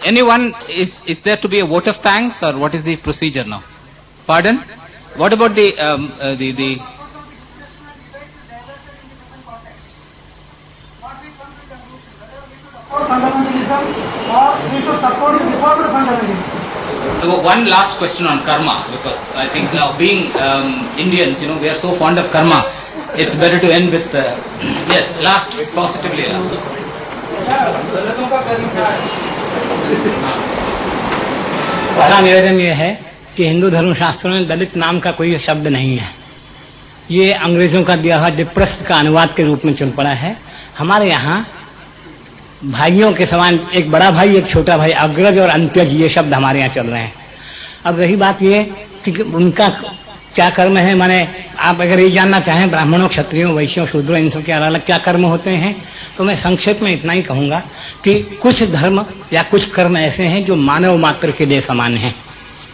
anyone, is there to be a vote of thanks, or what is the procedure now? Pardon? What about the fundamentalism, or we should support reformed fundamentalism? One last question on karma, because I think being Indians, we are so fond of karma. It's better to end with yes, last, positively last. पहला निवेदन ये है कि हिंदू धर्मशास्त्रों में दलित नाम का कोई शब्द नहीं है। ये अंग्रेजों का दिया हुआ डिप्रेस्ड का अनुवाद के रूप में चल पड़ा है। हमारे यहाँ भाइयों के समान एक बड़ा भाई, एक छोटा भाई, अग्रज और अंत्यज, ये शब्द हमारे यहाँ चल रहे हैं। अब रही बात ये कि उनका क्या कर्म है, माने आप अगर ये जानना चाहें ब्राह्मणों, क्षत्रियों, वैश्यों, शूद्रों, इन सब के अलग अलग क्या कर्म होते हैं, तो मैं संक्षेप में इतना ही कहूंगा कि कुछ धर्म या कुछ कर्म ऐसे हैं जो मानव मात्र के लिए समान हैं।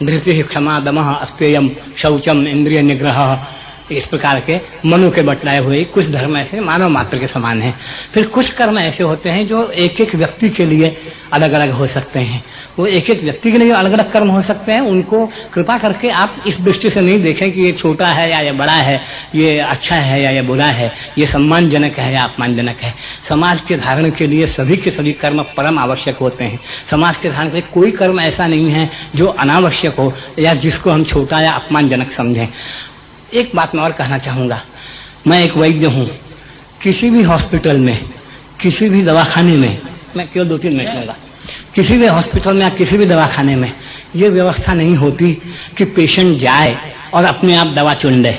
धृति, क्षमा, दमः, अस्तेयम, शौचम, इंद्रिय निग्रह, इस प्रकार के मनु के बतलाए हुए कुछ धर्म ऐसे मानव मात्र के समान हैं। फिर कुछ कर्म ऐसे होते हैं जो एक एक व्यक्ति के लिए अलग अलग हो सकते हैं। वो एक एक व्यक्ति के लिए अलग अलग कर्म हो सकते हैं। उनको कृपा करके आप इस दृष्टि से नहीं देखें कि ये छोटा है या ये बड़ा है, ये अच्छा है या ये बुरा है, ये सम्मानजनक है या अपमानजनक है। समाज के धारण के लिए सभी के सभी कर्म परम आवश्यक होते हैं। समाज के धारण के लिए कोई कर्म ऐसा नहीं है जो अनावश्यक हो या जिसको हम छोटा या अपमानजनक समझें। एक बात मैं और कहना चाहूंगा, मैं एक वैद्य हूं। किसी भी हॉस्पिटल में, किसी भी दवाखाने में, मैं केवल 2-3 मिनट लूंगा, किसी भी हॉस्पिटल में या किसी भी दवाखाने में ये व्यवस्था नहीं होती कि पेशेंट जाए और अपने आप दवा चुन ले।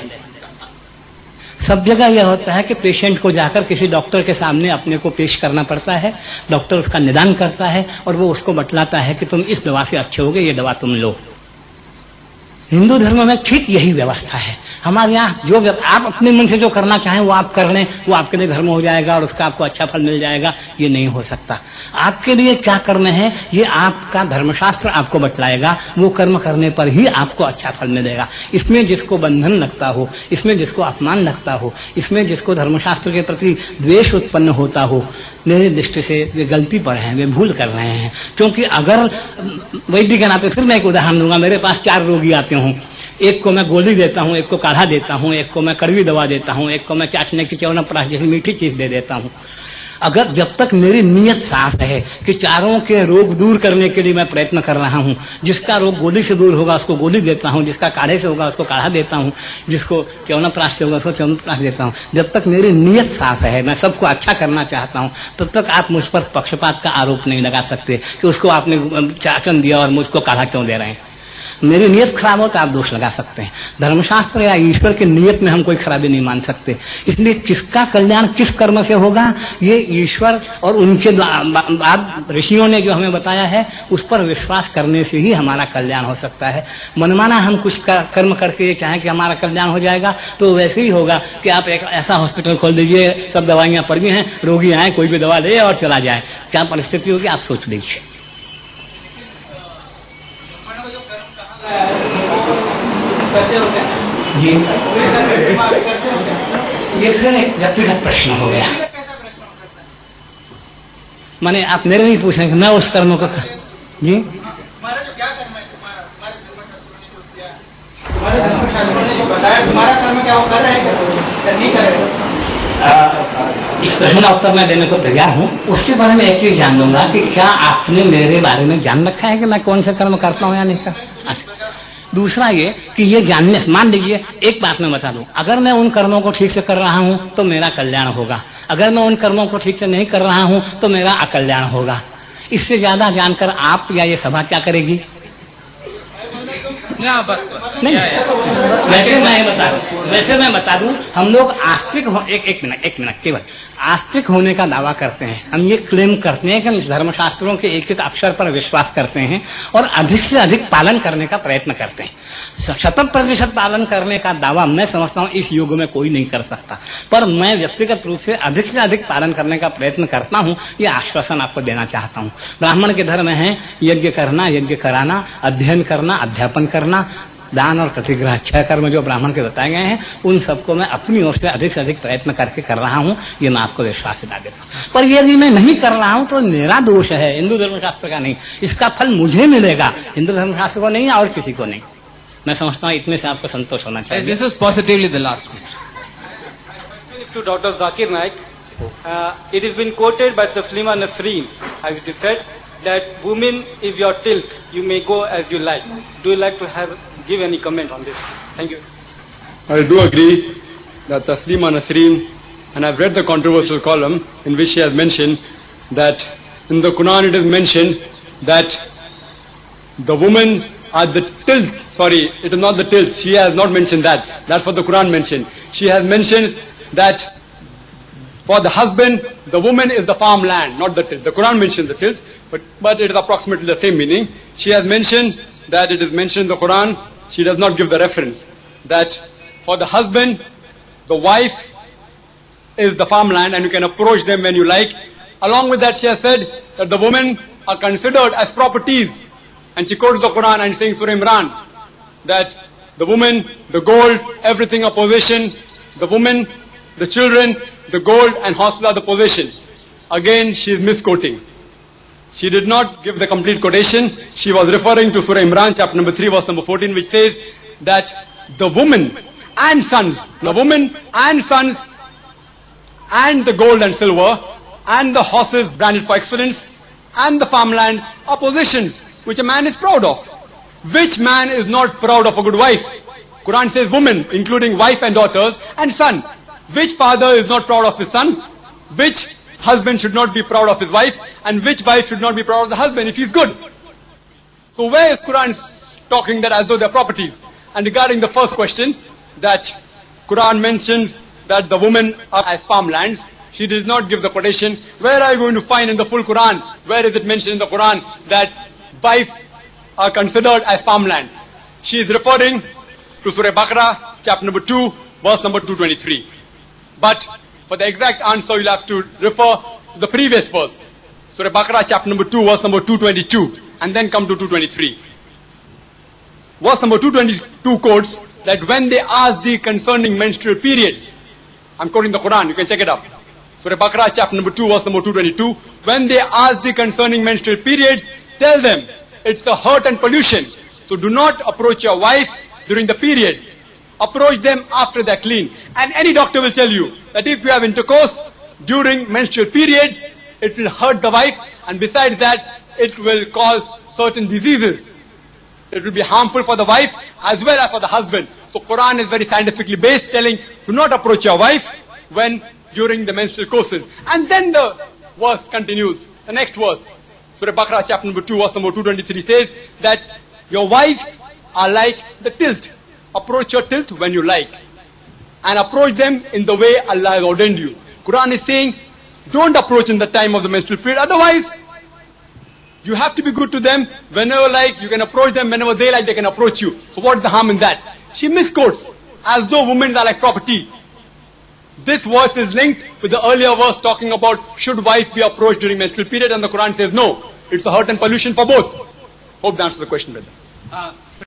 सब जगह यह होता है कि पेशेंट को जाकर किसी डॉक्टर के सामने अपने को पेश करना पड़ता है। डॉक्टर उसका निदान करता है और वो उसको बतलाता है कि तुम इस दवा से अच्छे होगे, ये दवा तुम लो। हिंदू धर्म में ठीक यही व्यवस्था है। हमारे यहाँ जो आप अपने मन से जो करना चाहें वो आप कर लें, वो आपके लिए धर्म हो जाएगा और उसका आपको अच्छा फल मिल जाएगा, ये नहीं हो सकता। आपके लिए क्या कर्म है ये आपका धर्मशास्त्र आपको बतलाएगा। वो कर्म करने पर ही आपको अच्छा फल मिलेगा। इसमें जिसको बंधन लगता हो, इसमें जिसको अपमान लगता हो, इसमें जिसको धर्मशास्त्र के प्रति द्वेष उत्पन्न होता हो, मेरी दृष्टि से वे गलती पर हैं, वे भूल कर रहे हैं। क्योंकि अगर वैद्य के नाते फिर मैं एक उदाहरण दूंगा। मेरे पास 4 रोगी आते हों, एक को मैं गोली देता हूं, एक को काढ़ा देता हूं, एक को मैं कड़वी दवा देता हूं, एक को मैं चाटने की च्यवनप्राश जैसी मीठी चीज दे देता हूं। अगर जब तक मेरी नीयत साफ है कि चारों के रोग दूर करने के लिए मैं प्रयत्न कर रहा हूं, जिसका रोग गोली से दूर होगा उसको गोली देता हूं, जिसका काढ़े से होगा उसको काढ़ा देता हूं, जिसको च्यवनप्राश से होगा उसको च्यवनप्राश देता हूं, जब तक मेरी नीयत साफ है, मैं सबको अच्छा करना चाहता हूं, तब तक आप मुझ पर पक्षपात का आरोप नहीं लगा सकते कि उसको आपने चाचन दिया और मुझको काढ़ा क्यों दे रहे हैं। मेरी नियत खराब हो तो आप दोष लगा सकते हैं। धर्मशास्त्र या ईश्वर की नियत में हम कोई खराबी नहीं मान सकते। इसलिए किसका कल्याण किस कर्म से होगा ये ईश्वर और उनके बाद ऋषियों ने जो हमें बताया है उस पर विश्वास करने से ही हमारा कल्याण हो सकता है। मनमाना हम कुछ कर्म करके ये चाहें कि हमारा कल्याण हो जाएगा तो वैसे ही होगा कि आप एक ऐसा हॉस्पिटल खोल दीजिए, सब दवाइयां पड़ी हैं, रोगी आए, कोई भी दवा ले और चला जाए। क्या परिस्थिति होगी आप सोच लीजिए। जी ये फिर एक व्यक्तिगत प्रश्न हो गया। माने आप मेरे नहीं पूछ रहे कि मैं उस कर्म को जी तुम्हारा जो क्या कर्म है, तुम्हारे धर्मशास्त्रों ने जो बताया तुम्हारा कर्म क्या हो कर रहे हैं नहीं कर रहे। इस प्रश्न का उत्तर मैं देने को तैयार हूँ। उसके बारे में एक चीज जान लूंगा कि क्या आपने मेरे बारे में जान रखा है कि मैं कौन सा कर्म करता हूँ या नहीं करता। अच्छा, दूसरा ये कि ये जानने, मान लीजिए एक बात मैं बता दूं, अगर मैं उन कर्मों को ठीक से कर रहा हूं तो मेरा कल्याण होगा, अगर मैं उन कर्मों को ठीक से नहीं कर रहा हूं तो मेरा अकल्याण होगा। इससे ज्यादा जानकर आप या ये सभा क्या करेगी? बस नहीं, वैसे मैं बता दूं, हम लोग आस्तिक हो, एक मिनट केवल आस्तिक होने का दावा करते हैं। हम ये क्लेम करते हैं कि हम धर्मशास्त्रों के एक एक अक्षर पर विश्वास करते हैं और अधिक से अधिक पालन करने का प्रयत्न करते हैं। 100% पालन करने का दावा मैं समझता हूँ इस युग में कोई नहीं कर सकता, पर मैं व्यक्तिगत रूप से अधिक पालन करने का प्रयत्न करता हूँ। ये आश्वासन आपको देना चाहता हूँ। ब्राह्मण के धर्म है यज्ञ करना, यज्ञ कराना, अध्ययन करना, अध्यापन करना, दान और प्रतिग्रह 6 कर्म जो ब्राह्मण के बताए गए हैं उन सबको मैं अपनी ओर से अधिक प्रयत्न करके कर रहा हूँ, ये मैं आपको विश्वास दिला देता हूँ। पर यदि मैं नहीं कर रहा हूँ तो मेरा दोष है, हिंदू धर्मशास्त्र का नहीं। इसका फल मुझे मिलेगा, हिंदू धर्मशास्त्र को नहीं और किसी को नहीं। मैं समझता हूँ इतने से आपको संतोष होना चाहिए। This is positively the last question. To Dr. Zakir Naik, it has been quoted by Taslima Nasreen, as it is said, that women is your tilt, you may go as you like. Do you like to give any comment on this? Thank you. I do agree that Taslima Nasreen, and I've read the controversial column in which she has mentioned that in the Quran it is mentioned that the women are the tilt. Sorry, it is not the tilt. She has not mentioned that. That's what the Quran mentioned. She has mentioned that for the husband, the woman is the farmland, not the tilt. The Quran mentions the tilt, but it is approximately the same meaning. She has mentioned that it is mentioned in the Quran. She does not give the reference. That for the husband, the wife is the farmland and you can approach them when you like. Along with that, she has said that the women are considered as properties. And she quotes the Quran and saying Surah Imran that the woman, the gold, everything are possession. The woman, the children, the gold and horses are the possession. Again, she is misquoting. She did not give the complete quotation. She was referring to Surah Imran, chapter number 3, verse number 14, which says that the woman and sons, the woman and sons and the gold and silver and the horses branded for excellence and the farmland are possessions which a man is proud of. Which man is not proud of a good wife? Quran says woman, including wife and daughters and son. Which father is not proud of his son? Which husband should not be proud of his wife? And which wife should not be proud of the husband if he's good? So where is Quran talking that as though they're properties? And regarding the first question, that Quran mentions that the women are as farmlands, she does not give the quotation. Where are you going to find in the full Quran? Where is it mentioned in the Quran that wives are considered as farmland? She is referring to Surah Baqarah, chapter number 2, verse number 223. But for the exact answer, you'll have to refer to the previous verse. Surah Baqarah, chapter number 2, verse number 222, and then come to 223. Verse number 222 quotes that when they ask thee concerning menstrual periods, I'm quoting the Quran, you can check it up. Surah Baqarah, chapter number 2, verse number 222, when they ask thee concerning menstrual periods, tell them it's a hurt and pollution. So do not approach your wife during the period. Approach them after they're clean. And any doctor will tell you that if you have intercourse during menstrual periods, it will hurt the wife, and besides that, it will cause certain diseases. It will be harmful for the wife as well as for the husband. So Quran is very scientifically based, telling do not approach your wife when during the menstrual courses. And then the verse continues. The next verse, Surah Baqarah chapter number 2, verse number 223 says that your wives are like the tilt. Approach your tilt when you like. And approach them in the way Allah has ordained you. Quran is saying, don't approach in the time of the menstrual period. Otherwise, you have to be good to them whenever like. You can approach them whenever they like, they can approach you. So what is the harm in that? She misquotes as though women are like property. This verse is linked with the earlier verse talking about should wife be approached during menstrual period, and the Quran says no. It's a hurt and pollution for both. Hope that answers the question, brother.